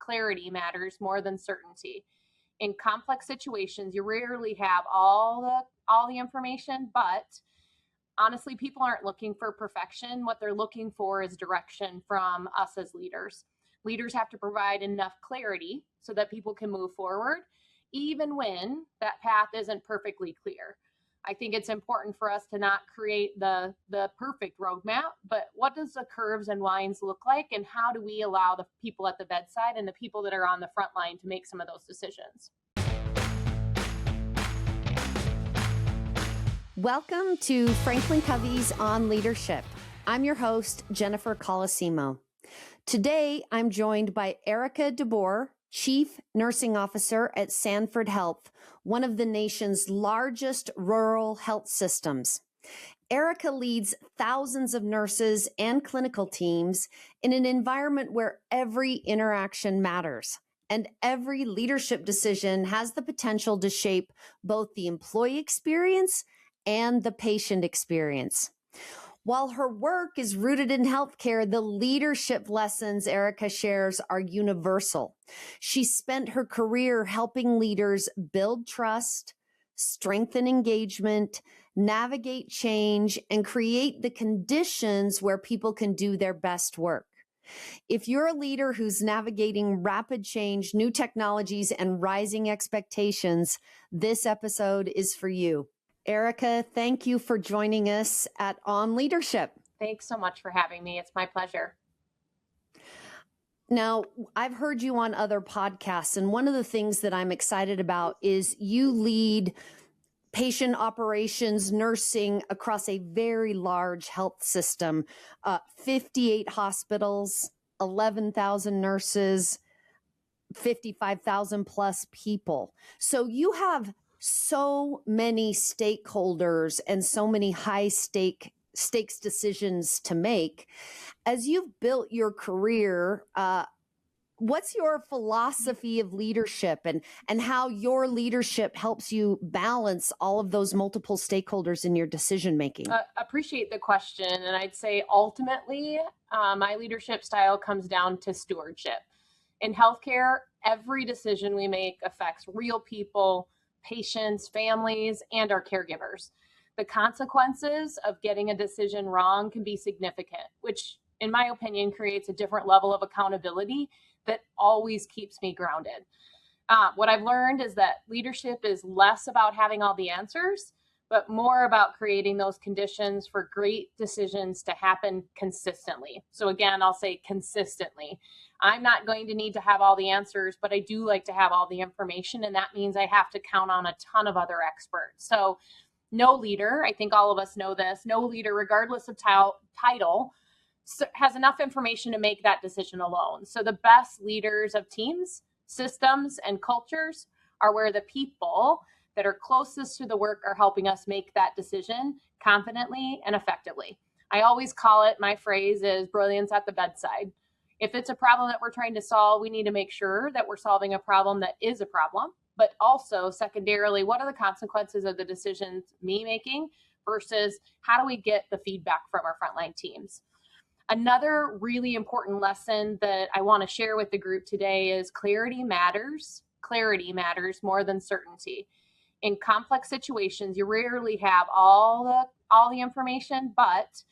clarity matters more than certainty. In complex situations, you rarely have all the information, but honestly, people aren't looking for perfection. What they're looking for is direction from us as leaders. Leaders have to provide enough clarity so that people can move forward, even when that path isn't perfectly clear. I think it's important for us to not create the perfect roadmap, but what does the curves and winds look like, and how do we allow the people at the bedside and the people that are on the front line to make some of those decisions? Welcome to Franklin Covey's On Leadership. I'm your host, Jennifer Colosimo. Today, I'm joined by Erica DeBoer, Chief Nursing Officer at Sanford Health, one of the nation's largest rural health systems. Erica leads thousands of nurses and clinical teams in an environment where every interaction matters, and every leadership decision has the potential to shape both the employee experience and the patient experience. While her work is rooted in healthcare, the leadership lessons Erica shares are universal. She spent her career helping leaders build trust, strengthen engagement, navigate change, and create the conditions where people can do their best work. If you're a leader who's navigating rapid change, new technologies, and rising expectations, this episode is for you. Erica, thank you for joining us at On Leadership. Thanks so much for having me. It's my pleasure. Now, I've heard you on other podcasts, and one of the things that I'm excited about is you lead patient operations nursing across a very large health system, 58 hospitals, 11,000 nurses, 55,000 plus people. So you have so many stakeholders and so many high stakes decisions to make. As you've built your career, what's your philosophy of leadership and how your leadership helps you balance all of those multiple stakeholders in your decision making? Appreciate the question. And I'd say ultimately, my leadership style comes down to stewardship. In healthcare, every decision we make affects real people, patients, families, and our caregivers. The consequences of getting a decision wrong can be significant, which in my opinion creates a different level of accountability that always keeps me grounded. What I've learned is that leadership is less about having all the answers, but more about creating those conditions for great decisions to happen consistently. So again, I'll say consistently. I'm not going to need to have all the answers, but I do like to have all the information, and that means I have to count on a ton of other experts. So no leader, I think all of us know this, no leader, regardless of title, has enough information to make that decision alone. So the best leaders of teams, systems, and cultures are where the people that are closest to the work are helping us make that decision confidently and effectively. I always call it, my phrase is brilliance at the bedside. If it's a problem that we're trying to solve, we need to make sure that we're solving a problem that is a problem, but also secondarily, what are the consequences of the decisions me making versus how do we get the feedback from our frontline teams? Another really important lesson that I want to share with the group today is clarity matters. Clarity matters more than certainty. In complex situations, you rarely have all the information, but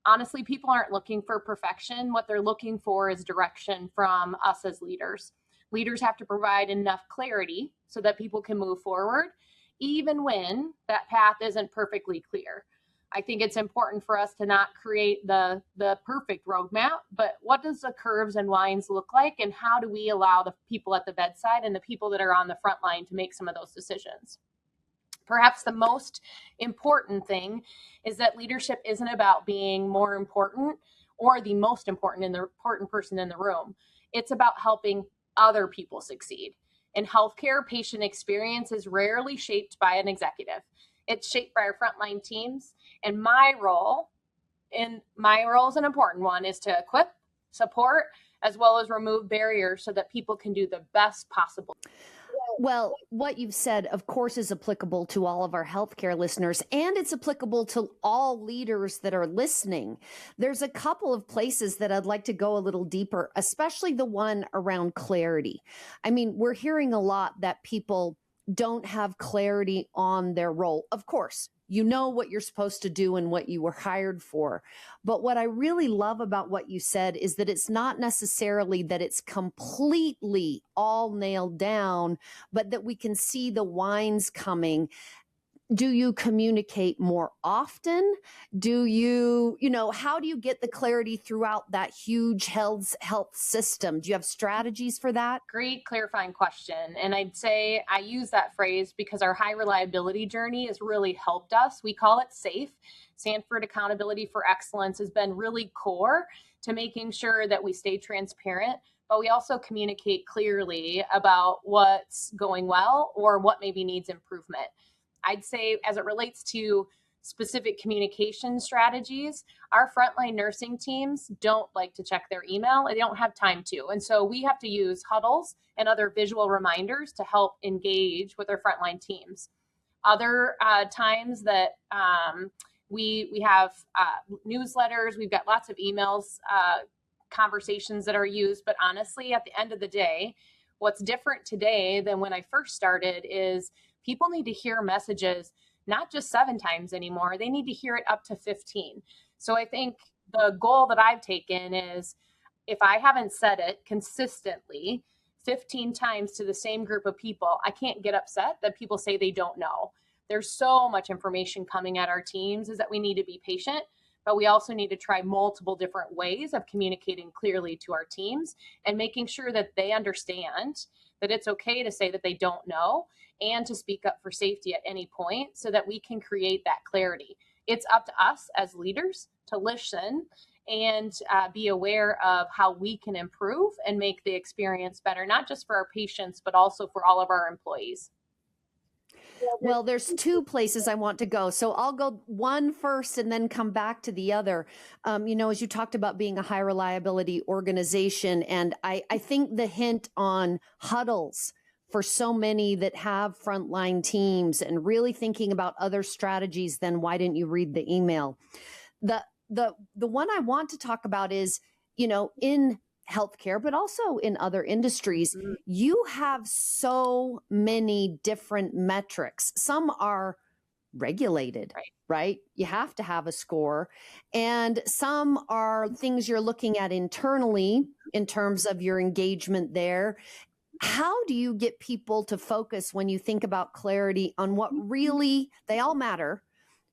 honestly, people aren't looking for perfection. What they're looking for is direction from us as leaders. Leaders have to provide enough clarity so that people can move forward, even when that path isn't perfectly clear. I think it's important for us to not create the perfect roadmap, but what does the curves and winds look like, and how do we allow the people at the bedside and the people that are on the front line to make some of those decisions? Perhaps the most important thing is that leadership isn't about being more important or the most important person in the room. It's about helping other people succeed. In healthcare, patient experience is rarely shaped by an executive. It's shaped by our frontline teams. And my role is an important one, is to equip, support, as well as remove barriers so that people can do the best possible. Well, what you've said, of course, is applicable to all of our healthcare listeners, and it's applicable to all leaders that are listening. There's a couple of places that I'd like to go a little deeper, especially the one around clarity. I mean, we're hearing a lot that people don't have clarity on their role. Of course, you know what you're supposed to do and what you were hired for. But what I really love about what you said is that it's not necessarily that it's completely all nailed down, but that we can see the wines coming. Do you communicate more often? Do you, how do you get the clarity throughout that huge health system? Do you have strategies for that? Great clarifying question. And I'd say I use that phrase because our high reliability journey has really helped us. We call it SAFE. Sanford Accountability for Excellence has been really core to making sure that we stay transparent, but we also communicate clearly about what's going well or what maybe needs improvement. I'd say as it relates to specific communication strategies, our frontline nursing teams don't like to check their email. They don't have time to. And so we have to use huddles and other visual reminders to help engage with our frontline teams. Other times that we have newsletters, we've got lots of emails, conversations that are used. But honestly, at the end of the day, what's different today than when I first started is people need to hear messages not just 7 times anymore. They need to hear it up to 15. So I think the goal that I've taken is if I haven't said it consistently 15 times to the same group of people, I can't get upset that people say they don't know. There's so much information coming at our teams is that we need to be patient, but we also need to try multiple different ways of communicating clearly to our teams and making sure that they understand that it's okay to say that they don't know and to speak up for safety at any point so that we can create that clarity. It's up to us as leaders to listen and be aware of how we can improve and make the experience better, not just for our patients, but also for all of our employees. Well, there's 2 places I want to go. So I'll go one first and then come back to the other. As you talked about being a high reliability organization, and I think the hint on huddles for so many that have frontline teams and really thinking about other strategies, then why didn't you read the email? The one I want to talk about is, in healthcare, but also in other industries, you have so many different metrics. Some are regulated, right? You have to have a score. And some are things you're looking at internally in terms of your engagement there. How do you get people to focus when you think about clarity on what really, they all matter,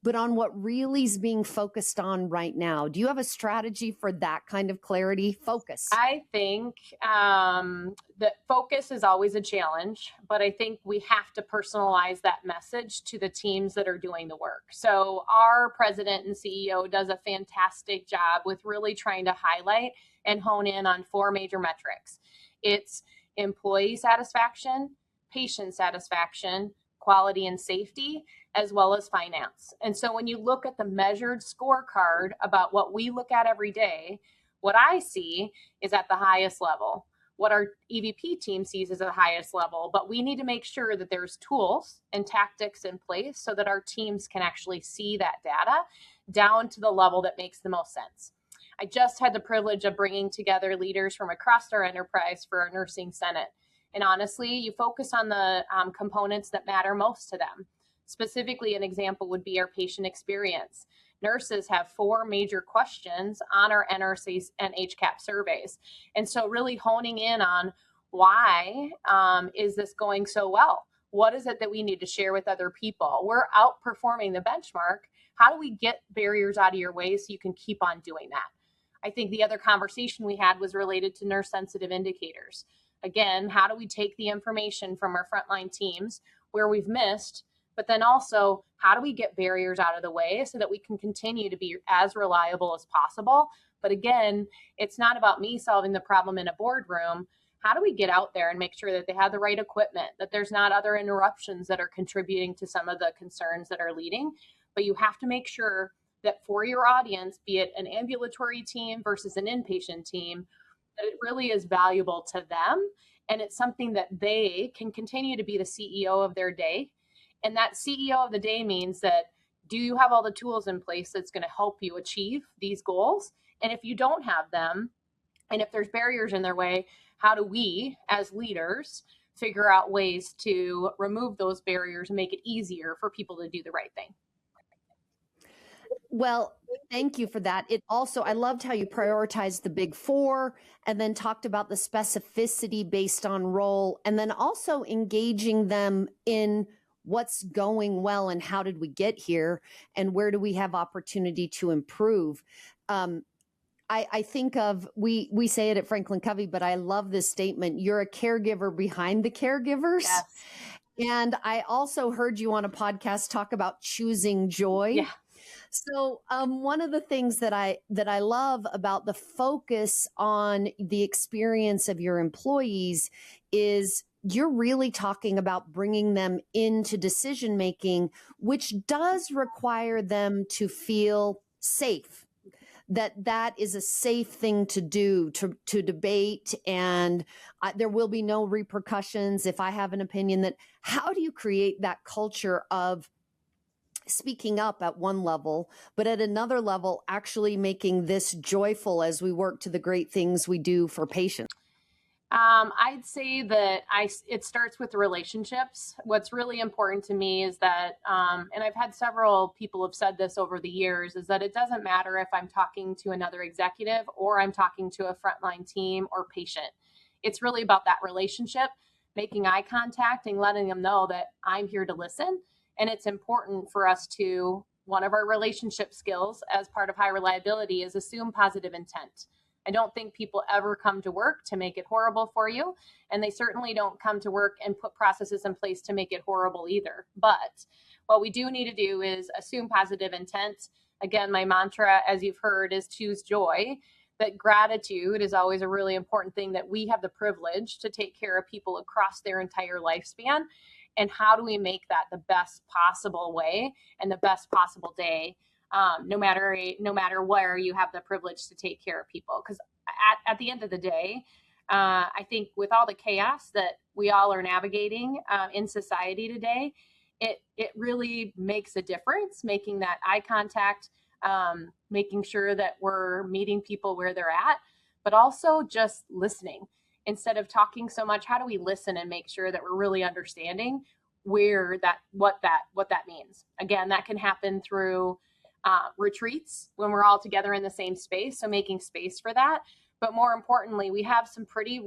but on what really is being focused on right now? Do you have a strategy for that kind of clarity? Focus. I think that focus is always a challenge, but I think we have to personalize that message to the teams that are doing the work. So our president and CEO does a fantastic job with really trying to highlight and hone in on 4 major metrics. It's employee satisfaction, patient satisfaction, quality and safety, as well as finance. And so when you look at the measured scorecard about what we look at every day, what I see is at the highest level. What our EVP team sees is at the highest level, but we need to make sure that there's tools and tactics in place so that our teams can actually see that data down to the level that makes the most sense. I just had the privilege of bringing together leaders from across our enterprise for our nursing senate. And honestly, you focus on the components that matter most to them. Specifically, an example would be our patient experience. Nurses have 4 major questions on our NRC and HCAP surveys. And so really honing in on why is this going so well? What is it that we need to share with other people? We're outperforming the benchmark. How do we get barriers out of your way so you can keep on doing that? I think the other conversation we had was related to nurse sensitive indicators. Again, how do we take the information from our frontline teams where we've missed, but then also how do we get barriers out of the way so that we can continue to be as reliable as possible? But again, it's not about me solving the problem in a boardroom. How do we get out there and make sure that they have the right equipment, that there's not other interruptions that are contributing to some of the concerns that are leading? But you have to make sure that for your audience, be it an ambulatory team versus an inpatient team, that it really is valuable to them. And it's something that they can continue to be the CEO of their day. And that CEO of the day means that, do you have all the tools in place that's going to help you achieve these goals? And if you don't have them, and if there's barriers in their way, how do we as leaders figure out ways to remove those barriers and make it easier for people to do the right thing? Well, thank you for that. It also, I loved how you prioritized the big four and then talked about the specificity based on role, and then also engaging them in what's going well and how did we get here and where do we have opportunity to improve. I think of, we say it at Franklin Covey, but I love this statement: you're a caregiver behind the caregivers. Yes. And I also heard you on a podcast talk about choosing joy. Yeah. So one of the things that I love about the focus on the experience of your employees is you're really talking about bringing them into decision making, which does require them to feel safe. That is a safe thing to do, to debate, and there will be no repercussions if I have an opinion. That, how do you create that culture of speaking up at one level, but at another level, actually making this joyful as we work to the great things we do for patients? I'd say that it starts with the relationships. What's really important to me is that, and I've had several people have said this over the years, is that it doesn't matter if I'm talking to another executive or I'm talking to a frontline team or patient. It's really about that relationship, making eye contact and letting them know that I'm here to listen. And it's important for us to, one of our relationship skills as part of high reliability is assume positive intent. I don't think people ever come to work to make it horrible for you. And they certainly don't come to work and put processes in place to make it horrible either. But what we do need to do is assume positive intent. Again, my mantra, as you've heard, is choose joy. That gratitude is always a really important thing, that we have the privilege to take care of people across their entire lifespan. And how do we make that the best possible way and the best possible day? No matter where you have the privilege to take care of people. Because at the end of the day, I think with all the chaos that we all are navigating in society today, it really makes a difference, making that eye contact, making sure that we're meeting people where they're at, but also just listening. Instead of talking so much, how do we listen and make sure that we're really understanding what that means? Again, that can happen through retreats when we're all together in the same space. So making space for that. But more importantly, we have some pretty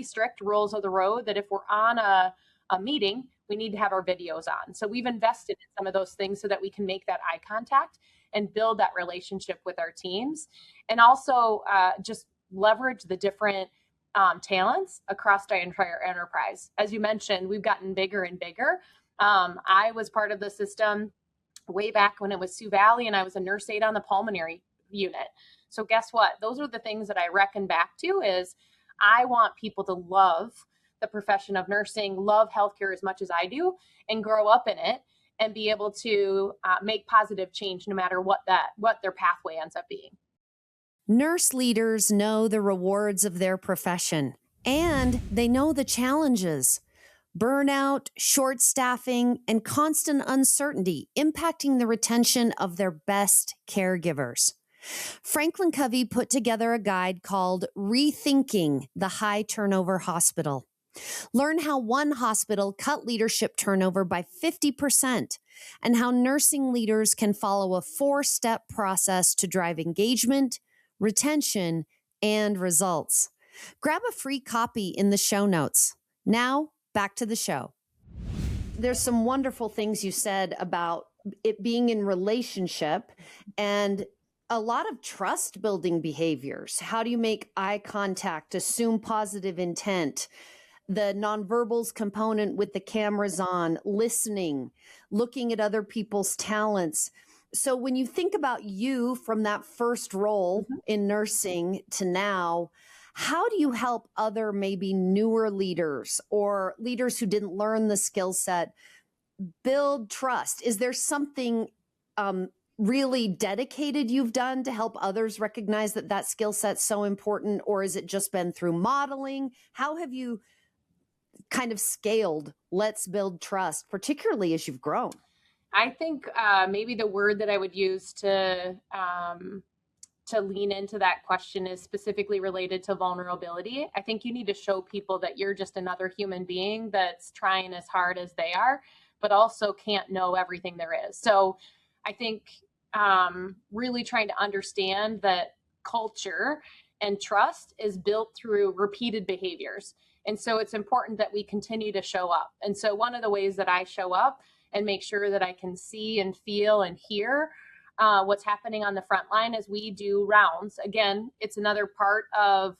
strict rules of the road that if we're on a meeting, we need to have our videos on. So we've invested in some of those things so that we can make that eye contact and build that relationship with our teams. And also just leverage the different talents across the entire enterprise. As you mentioned, we've gotten bigger and bigger. I was part of the system way back when it was Sioux Valley, and I was a nurse aide on the pulmonary unit. So guess what? Those are the things that I reckon back to is I want people to love the profession of nursing, love healthcare as much as I do, and grow up in it and be able to make positive change no matter what their pathway ends up being. Nurse leaders know the rewards of their profession, and they know the challenges. Burnout, short staffing, and constant uncertainty impacting the retention of their best caregivers. Franklin Covey put together a guide called Rethinking the High Turnover Hospital. Learn how one hospital cut leadership turnover by 50% and how nursing leaders can follow a 4-step process to drive engagement, retention, and results. Grab a free copy in the show notes. Now, back to the show. There's some wonderful things you said about it being in relationship and a lot of trust building behaviors. How do you make eye contact, assume positive intent, the nonverbals component with the cameras on, listening, looking at other people's talents. So when you think about you from that first role in nursing to now, how do you help other maybe newer leaders or leaders who didn't learn the skill set build trust? Is there something really dedicated you've done to help others recognize that that skill set's so important? Or has it just been through modeling? How have you kind of scaled Let's Build Trust, particularly as you've grown? I think maybe the word that I would use to lean into that question is specifically related to vulnerability. I think you need to show people that you're just another human being that's trying as hard as they are, but also can't know everything there is. So I think really trying to understand that culture and trust is built through repeated behaviors. And so it's important that we continue to show up. And so one of the ways that I show up and make sure that I can see and feel and hear what's happening on the front line as we do rounds. Again, it's another part of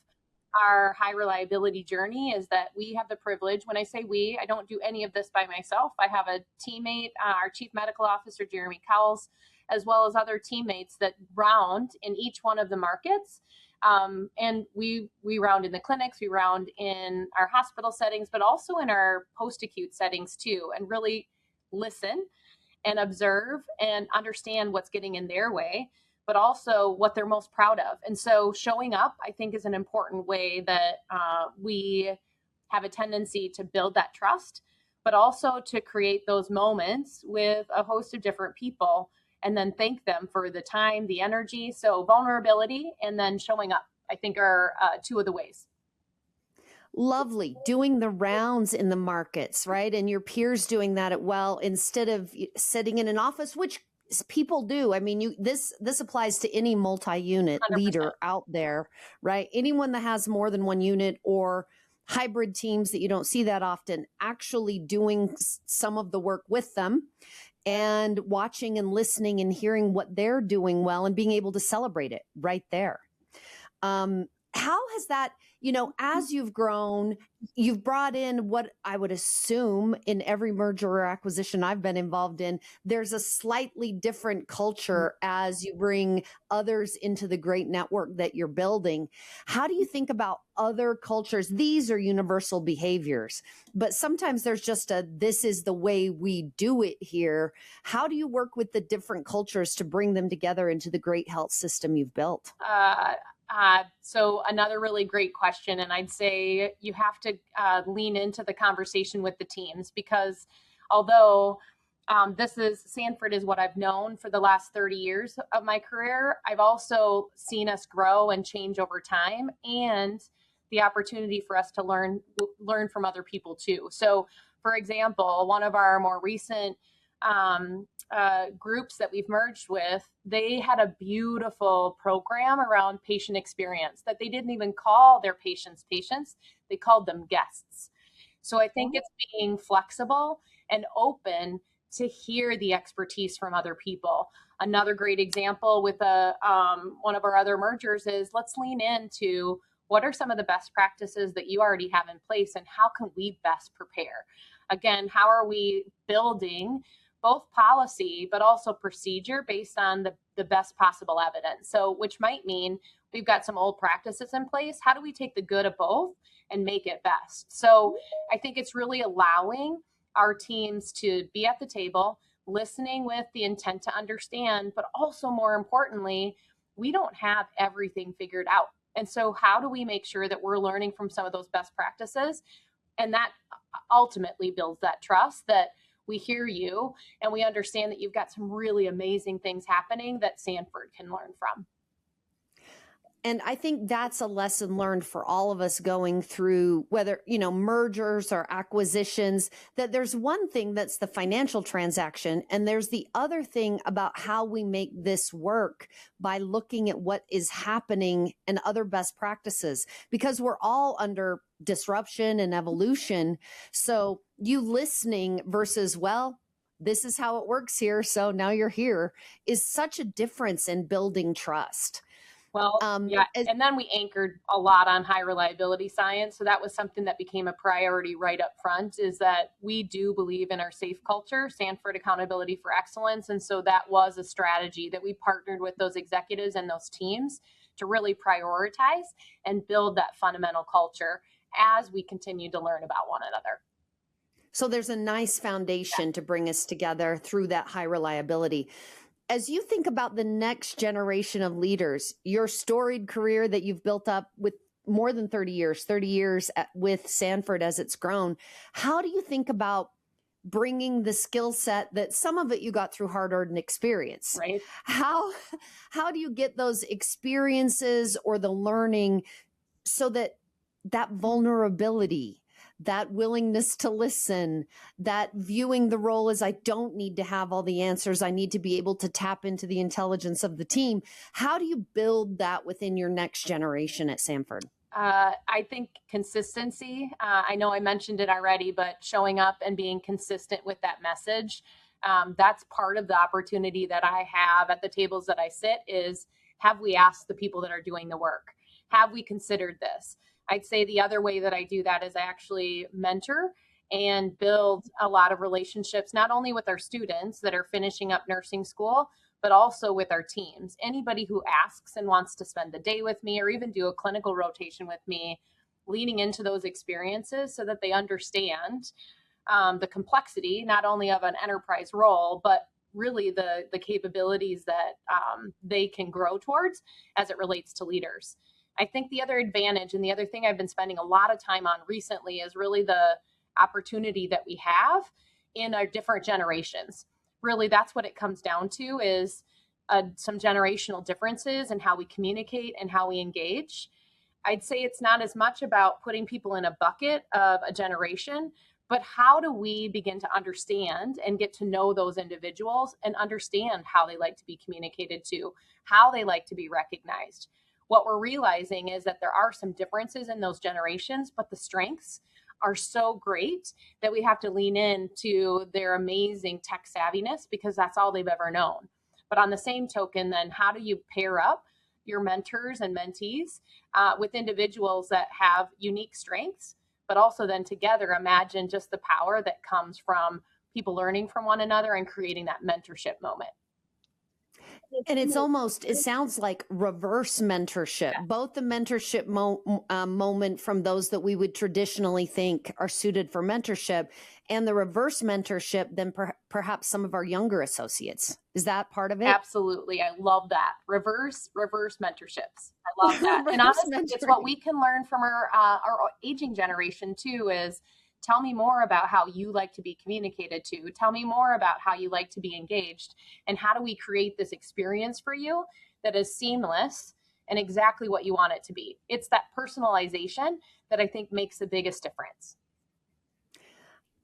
our high reliability journey is that we have the privilege. When I say we, I don't do any of this by myself. I have a teammate, our Chief Medical Officer, Jeremy Cowles, as well as other teammates that round in each one of the markets. And we round in the clinics, we round in our hospital settings, but also in our post-acute settings too, and really listen and observe and understand what's getting in their way, but also what they're most proud of. And so showing up, I think, is an important way that we have a tendency to build that trust, but also to create those moments with a host of different people and then thank them for the time, the energy. So vulnerability and then showing up, I think, are two of the ways. Lovely. Doing the rounds in the markets, right? And your peers doing that at well, instead of sitting in an office, which people do. I mean, this applies to any multi-unit 100%. Leader out there, right? Anyone that has more than one unit or hybrid teams that you don't see that often, actually doing some of the work with them and watching and listening and hearing what they're doing well and being able to celebrate it right there. How has that, as you've grown, you've brought in what I would assume in every merger or acquisition I've been involved in, there's a slightly different culture as you bring others into the great network that you're building. How do you think about other cultures? These are universal behaviors, but sometimes there's just this is the way we do it here. How do you work with the different cultures to bring them together into the great health system you've built? So another really great question. And I'd say you have to lean into the conversation with the teams, because although Sanford is what I've known for the last 30 years of my career, I've also seen us grow and change over time, and the opportunity for us to learn from other people too. So for example, one of our more recent groups that we've merged with, they had a beautiful program around patient experience that they didn't even call their patients, they called them guests. So I think it's being flexible and open to hear the expertise from other people. Another great example with one of our other mergers is, let's lean into what are some of the best practices that you already have in place and how can we best prepare? Again, how are we building both policy, but also procedure based on the best possible evidence? So, which might mean we've got some old practices in place. How do we take the good of both and make it best? So I think it's really allowing our teams to be at the table, listening with the intent to understand, but also more importantly, we don't have everything figured out. And so how do we make sure that we're learning from some of those best practices? And that ultimately builds that trust that we hear you and we understand that you've got some really amazing things happening that Sanford can learn from. And I think that's a lesson learned for all of us going through, whether, mergers or acquisitions, that there's one thing that's the financial transaction, and there's the other thing about how we make this work by looking at what is happening and other best practices, because we're all under disruption and evolution. So you listening versus, well, this is how it works here, so now you're here, is such a difference in building trust. Well, yeah, and then we anchored a lot on high reliability science. So that was something that became a priority right up front, is that we do believe in our safe culture, Sanford Accountability for Excellence. And so that was a strategy that we partnered with those executives and those teams to really prioritize and build that fundamental culture as we continue to learn about one another. So there's a nice foundation to bring us together through that high reliability. As you think about the next generation of leaders, your storied career that you've built up with more than 30 years with Sanford as it's grown, how do you think about bringing the skill set that some of it you got through hard-earned experience? Right. How do you get those experiences or the learning so that vulnerability, that willingness to listen, that viewing the role as I don't need to have all the answers, I need to be able to tap into the intelligence of the team. How do you build that within your next generation at Sanford? I think consistency. I know I mentioned it already, but showing up and being consistent with that message. That's part of the opportunity that I have at the tables that I sit is, have we asked the people that are doing the work? Have we considered this? I'd say the other way that I do that is I actually mentor and build a lot of relationships, not only with our students that are finishing up nursing school, but also with our teams. Anybody who asks and wants to spend the day with me or even do a clinical rotation with me, leaning into those experiences so that they understand the complexity, not only of an enterprise role, but really the capabilities that they can grow towards as it relates to leaders. I think the other advantage and the other thing I've been spending a lot of time on recently is really the opportunity that we have in our different generations. Really, that's what it comes down to is some generational differences in how we communicate and how we engage. I'd say it's not as much about putting people in a bucket of a generation, but how do we begin to understand and get to know those individuals and understand how they like to be communicated to, how they like to be recognized. What we're realizing is that there are some differences in those generations, but the strengths are so great that we have to lean into their amazing tech savviness because that's all they've ever known. But on the same token, then how do you pair up your mentors and mentees with individuals that have unique strengths, but also then together imagine just the power that comes from people learning from one another and creating that mentorship moment. And it sounds like reverse mentorship, Yeah. both the mentorship moment from those that we would traditionally think are suited for mentorship and the reverse mentorship than perhaps some of our younger associates. Is that part of it? Absolutely. I love that. Reverse mentorships. I love that. And honestly, it's what we can learn from our aging generation too is, tell me more about how you like to be communicated to. Tell me more about how you like to be engaged. And how do we create this experience for you that is seamless and exactly what you want it to be? It's that personalization that I think makes the biggest difference.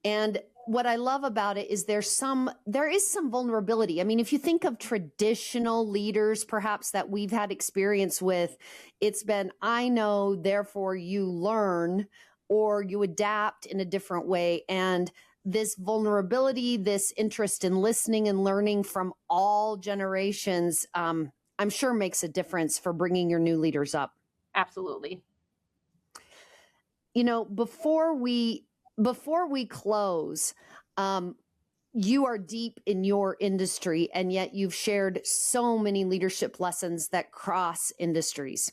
And what I love about it is there is some vulnerability. I mean, if you think of traditional leaders, perhaps that we've had experience with, it's been, I know, therefore you learn, or you adapt in a different way. And this vulnerability, this interest in listening and learning from all generations, I'm sure makes a difference for bringing your new leaders up. Absolutely. You know, before we close, you are deep in your industry, and yet you've shared so many leadership lessons that cross industries.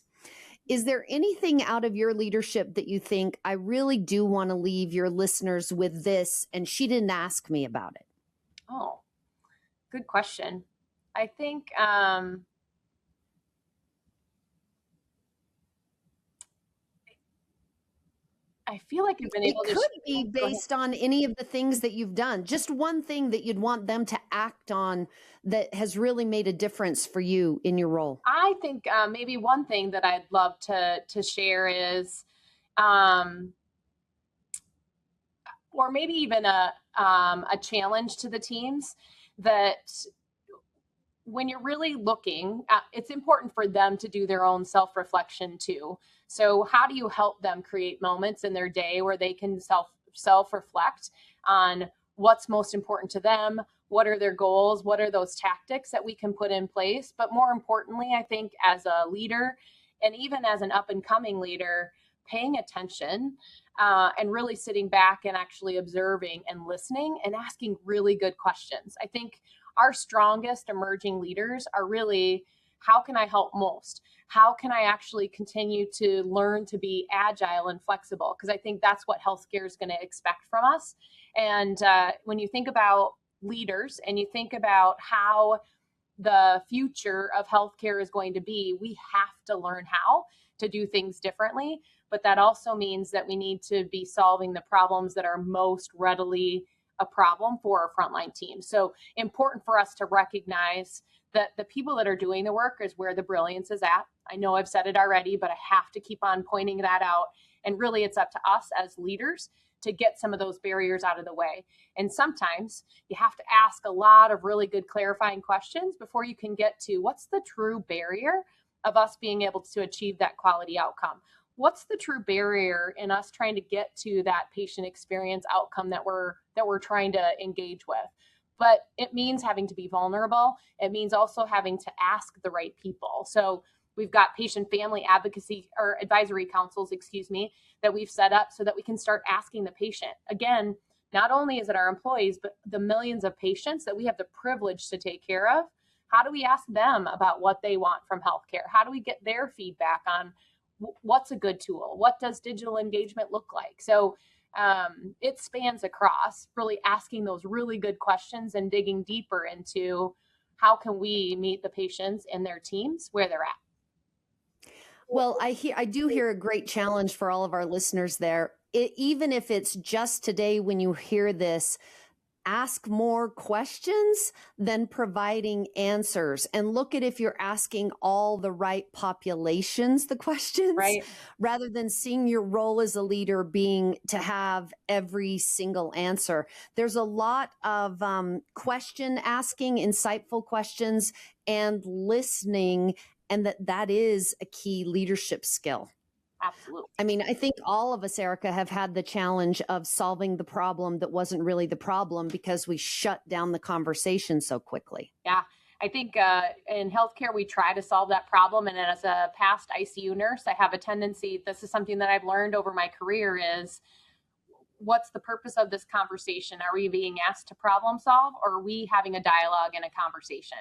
Is there anything out of your leadership that you think, I really do want to leave your listeners with this, and she didn't ask me about it? Oh, good question. I think I feel like you've been able to. It could be based on any of the things that you've done. Just one thing that you'd want them to act on that has really made a difference for you in your role. I think maybe one thing that I'd love to share is, or maybe even a challenge to the teams, that when you're really looking, it's important for them to do their own self-reflection too. So how do you help them create moments in their day where they can self-reflect on what's most important to them? What are their goals? What are those tactics that we can put in place? But more importantly, I think as a leader, and even as an up and coming leader, paying attention and really sitting back and actually observing and listening and asking really good questions. I think our strongest emerging leaders are really, how can I help most? How can I actually continue to learn to be agile and flexible? Because I think that's what healthcare is going to expect from us. And when you think about leaders and you think about how the future of healthcare is going to be, we have to learn how to do things differently. But that also means that we need to be solving the problems that are most readily a problem for our frontline team. So important for us to recognize that the people that are doing the work is where the brilliance is at. I know I've said it already, but I have to keep on pointing that out. And really, it's up to us as leaders to get some of those barriers out of the way. And sometimes you have to ask a lot of really good clarifying questions before you can get to what's the true barrier of us being able to achieve that quality outcome. What's the true barrier in us trying to get to that patient experience outcome that we're trying to engage with? But it means having to be vulnerable. It means also having to ask the right people. So we've got patient family advocacy or advisory councils, that we've set up so that we can start asking the patient. Again, not only is it our employees, but the millions of patients that we have the privilege to take care of. How do we ask them about what they want from healthcare? How do we get their feedback on what's a good tool? What does digital engagement look like? So it spans across really asking those really good questions and digging deeper into how can we meet the patients and their teams where they're at. Well, I do hear a great challenge for all of our listeners there. Even if it's just today when you hear this, ask more questions than providing answers, and look at if you're asking all the right populations the questions, right, rather than seeing your role as a leader being to have every single answer. There's a lot of question asking, insightful questions, and listening, and that is a key leadership skill. Absolutely. I mean, I think all of us, Erica, have had the challenge of solving the problem that wasn't really the problem because we shut down the conversation so quickly. Yeah. I think in healthcare, we try to solve that problem. And as a past ICU nurse, I have a tendency, this is something that I've learned over my career, is what's the purpose of this conversation? Are we being asked to problem solve, or are we having a dialogue and a conversation?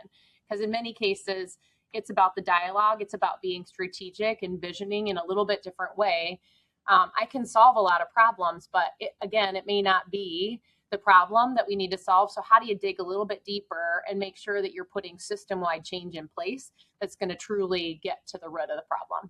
Because in many cases, it's about the dialogue. It's about being strategic and visioning in a little bit different way. I can solve a lot of problems, but it may not be the problem that we need to solve. So how do you dig a little bit deeper and make sure that you're putting system-wide change in place that's going to truly get to the root of the problem?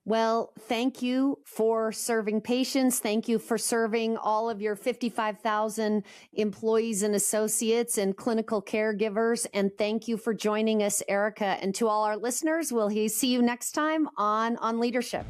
Well, thank you for serving patients. Thank you for serving all of your 55,000 employees and associates and clinical caregivers. And thank you for joining us, Erica. And to all our listeners, we'll see you next time on Leadership.